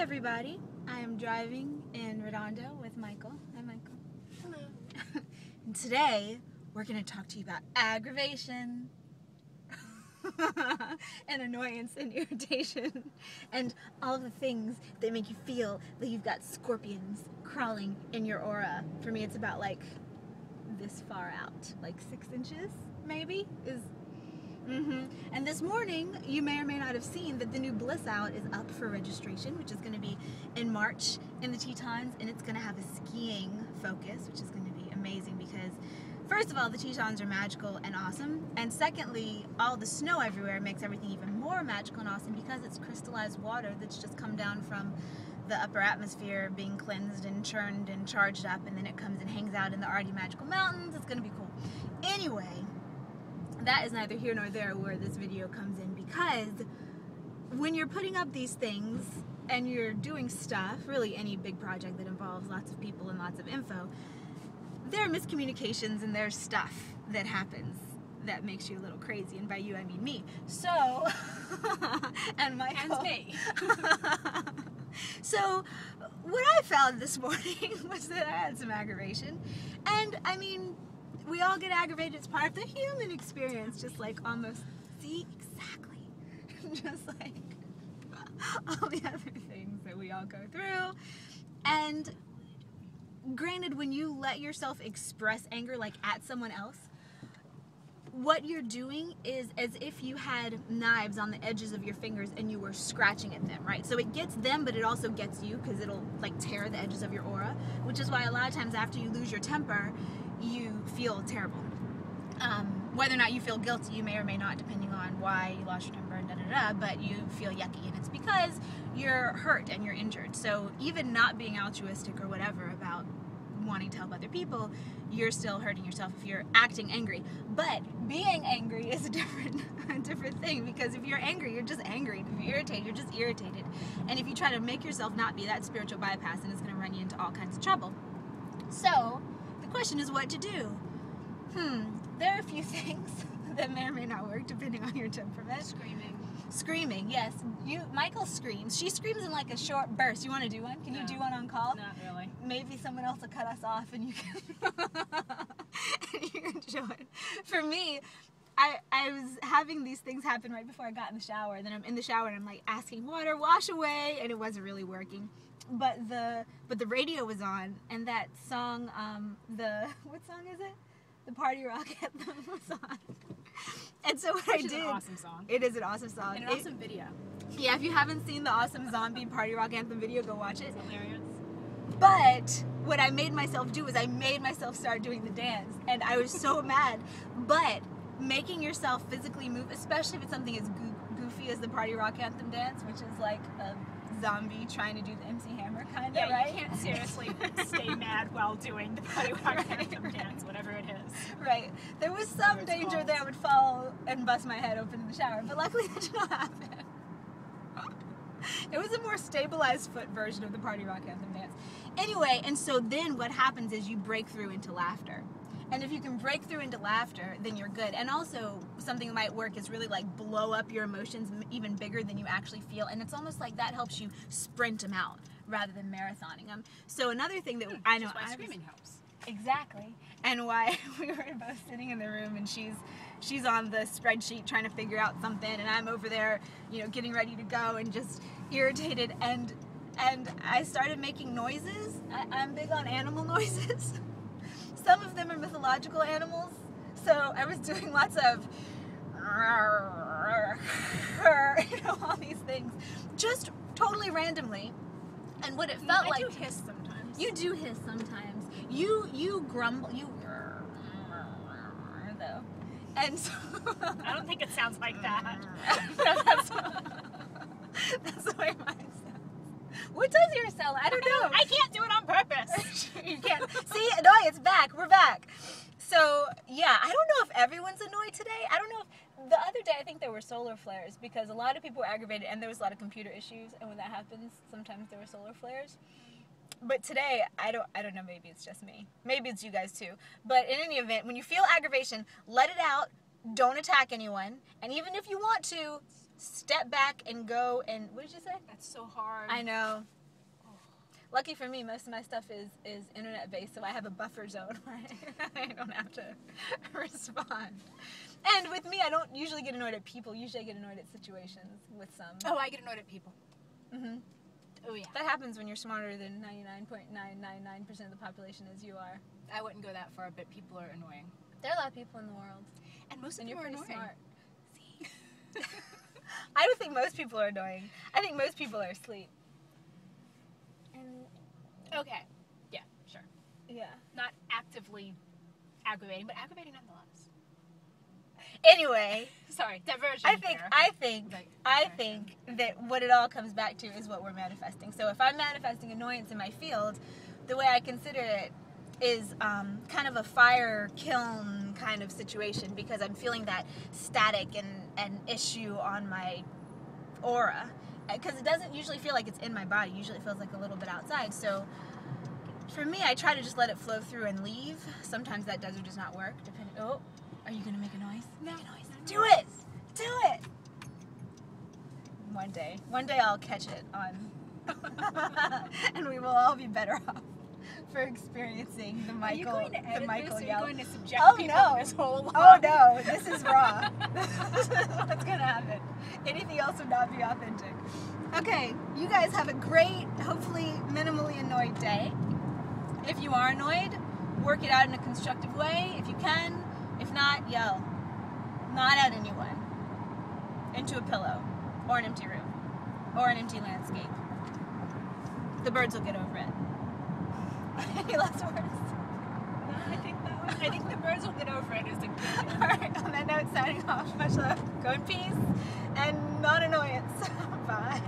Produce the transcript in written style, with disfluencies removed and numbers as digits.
everybody. I am driving in Redondo with Michael. Hi, Michael. Hello. And today, we're going to talk to you about aggravation and annoyance and irritation and all the things that make you feel that you've got scorpions crawling in your aura. For me, it's about like this far out, like 6 inches maybe is. And this morning, you may or may not have seen that the new Bliss Out is up for registration, which is going to be in March in the Tetons, and it's going to have a skiing focus, which is going to be amazing because, first of all, the Tetons are magical and awesome, and secondly, all the snow everywhere makes everything even more magical and awesome because it's crystallized water that's just come down from the upper atmosphere being cleansed and churned and charged up, and then it comes and hangs out in the already magical mountains. It's going to be cool. Anyway, that is neither here nor there where this video comes in, because when you're putting up these things and you're doing stuff, really any big project that involves lots of people and lots of info, there are miscommunications and there's stuff that happens that makes you a little crazy, and by you I mean me. So, and Michael. And me. So, what I found this morning was that I had some aggravation, and I mean, we all get aggravated. It's part of the human experience, just like almost, see, exactly, just like all the other things that we all go through. And granted, when you let yourself express anger like at someone else, what you're doing is as if you had knives on the edges of your fingers and you were scratching at them, right? So it gets them, but it also gets you, because it'll like tear the edges of your aura, which is why a lot of times after you lose your temper, you feel terrible. Whether or not you feel guilty, you may or may not, depending on why you lost your temper and da-da-da, but you feel yucky, and it's because you're hurt and you're injured. So even not being altruistic or whatever about wanting to help other people, you're still hurting yourself if you're acting angry. But being angry is a different thing, because if you're angry, you're just angry. If you're irritated, you're just irritated. And if you try to make yourself not be that spiritual bypass, then it's going to run you into all kinds of trouble. So the question is what to do. There are a few things that may or may not work depending on your temperament. Screaming, yes. Michael screams. She screams in like a short burst. You want to do one? Can you do one on call? Not really. Maybe someone else will cut us off and you can and you can join. For me, I was having these things happen right before I got in the shower, and then I'm in the shower and I'm like asking water, wash away, and it wasn't really working. But the radio was on, and that song, what song is it? The Party Rock Anthem was on. And so what I did... It's an awesome song. It is an awesome song. And an awesome video. Yeah, if you haven't seen the awesome zombie Party Rock Anthem video, go watch it. It's hilarious. But what I made myself do was I made myself start doing the dance. And I was so mad. But making yourself physically move, especially if it's something as goofy as the Party Rock Anthem dance, which is like a zombie trying to do the MC Hammer kind of, right? You can't seriously stay mad while doing the Party Rock Anthem dance, whatever it is. Right. There was some danger that I would fall and bust my head open in the shower, but luckily that did not happen. It was a more stabilized foot version of the Party Rock Anthem dance. Anyway, and so then what happens is you break through into laughter. And if you can break through into laughter, then you're good. And also, something that might work is really like blow up your emotions even bigger than you actually feel. And it's almost like that helps you sprint them out rather than marathoning them. So another thing that I know... That's why screaming helps. Exactly. And why we were both sitting in the room, and she's on the spreadsheet trying to figure out something, and I'm over there, getting ready to go and just irritated. And I started making noises. I'm big on animal noises. Some of them are mythological animals, so I was doing lots of, all these things, just totally randomly. And what it felt like... I do hiss sometimes. You do hiss sometimes. You grumble, though. And so... I don't think it sounds like that. That's the way mine sounds. What does yours sound like? I don't know. I can't do it on purpose. You can't. See, no, it's back. We're back. So, yeah, I don't know if everyone's annoyed today. I don't know if... The other day, I think there were solar flares, because a lot of people were aggravated, and there was a lot of computer issues, and when that happens, sometimes there were solar flares. But today, I don't know, maybe it's just me. Maybe it's you guys too. But in any event, when you feel aggravation, let it out. Don't attack anyone. And even if you want to, step back and go and, what did you say? That's so hard. I know. Lucky for me, most of my stuff is internet based, so I have a buffer zone where I don't have to respond. And with me, I don't usually get annoyed at people. Usually I get annoyed at situations with some. Oh, I get annoyed at people. Hmm. Oh, yeah. That happens when you're smarter than 99.999% of the population as you are. I wouldn't go that far, but people are annoying. There are a lot of people in the world. And most of And them you're are pretty annoying. smart. See? I don't think most people are annoying. I think most people are asleep. And Okay. Yeah, sure. yeah. Not actively aggravating, but aggravating nonetheless. Anyway, Sorry, diversion. I think But- I think that what it all comes back to is what we're manifesting. So if I'm manifesting annoyance in my field, the way I consider it is kind of a fire kiln kind of situation, because I'm feeling that static and issue on my aura, because it doesn't usually feel like it's in my body. Usually it feels like a little bit outside. So for me, I try to just let it flow through and leave. Sometimes that does or does not work. Depending. Oh, are you gonna make a noise? No. Make a noise. Do it. Do it. One day I'll catch it on, and we will all be better off for experiencing the Are you Michael, going to edit the Michael this, or are you yell. going to subject Oh, people no. to this whole Oh no, this is raw. This is what's gonna happen. Anything else would not be authentic. Okay, you guys have a great, hopefully minimally annoyed day. If you are annoyed, work it out in a constructive way if you can. If not, yell. Not at anyone. Into a pillow. Or an empty room. Or an empty landscape. The birds will get over it. Any last words? I think the birds will get over it is a good Alright, on that note, signing off. Much love. Go in peace and non-annoyance. Bye.